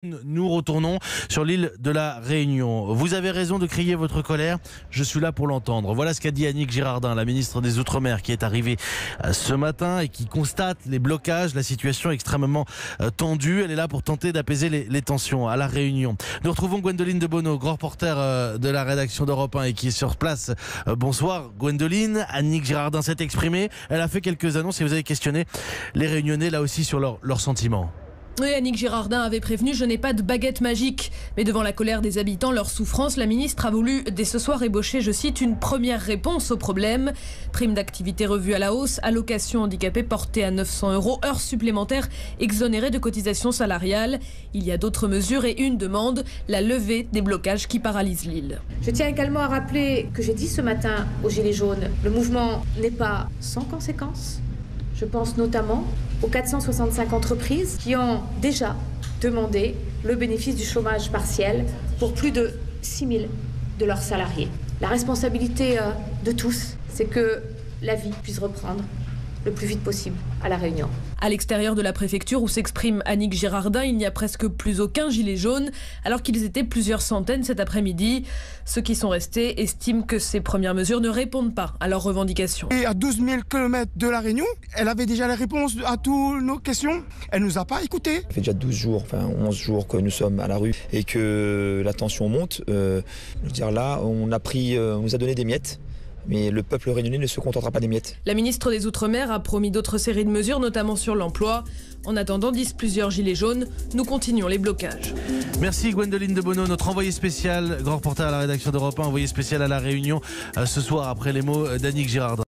Nous retournons sur l'île de la Réunion. Vous avez raison de crier votre colère, je suis là pour l'entendre. Voilà ce qu'a dit Annick Girardin, la ministre des Outre-mer, qui est arrivée ce matin et qui constate les blocages, la situation extrêmement tendue. Elle est là pour tenter d'apaiser les tensions à la Réunion. Nous retrouvons Gwendoline Debono, grand reporter de la rédaction d'Europe 1 et qui est sur place. Bonsoir Gwendoline. Annick Girardin s'est exprimée. Elle a fait quelques annonces et vous avez questionné les Réunionnais là aussi sur leurs sentiments. Oui, Annick Girardin avait prévenu « Je n'ai pas de baguette magique ». Mais devant la colère des habitants, leur souffrance, la ministre a voulu dès ce soir ébaucher, je cite, une première réponse au problème. Prime d'activité revue à la hausse, allocation handicapée portée à 900 €, heures supplémentaires exonérées de cotisations salariales. Il y a d'autres mesures et une demande, la levée des blocages qui paralysent l'île. Je tiens également à rappeler que j'ai dit ce matin aux Gilets jaunes, le mouvement n'est pas sans conséquences. Je pense notamment aux 465 entreprises qui ont déjà demandé le bénéfice du chômage partiel pour plus de 6 000 de leurs salariés. La responsabilité de tous, c'est que la vie puisse reprendre le plus vite possible à La Réunion. À l'extérieur de la préfecture où s'exprime Annick Girardin, il n'y a presque plus aucun gilet jaune, alors qu'ils étaient plusieurs centaines cet après-midi. Ceux qui sont restés estiment que ces premières mesures ne répondent pas à leurs revendications. Et à 12 000 km de La Réunion, elle avait déjà les réponses à toutes nos questions. Elle ne nous a pas écoutés. Ça fait déjà 12 jours, enfin 11 jours que nous sommes à la rue et que la tension monte. Je veux dire, là, on nous a donné des miettes. Mais le peuple réunionnais ne se contentera pas des miettes. La ministre des Outre-mer a promis d'autres séries de mesures, notamment sur l'emploi. En attendant, disent plusieurs gilets jaunes, nous continuons les blocages. Merci Gwendoline Debono, notre envoyé spécial, grand reporter à la rédaction d'Europe 1, envoyé spécial à la Réunion ce soir après les mots d'Annick Girardin.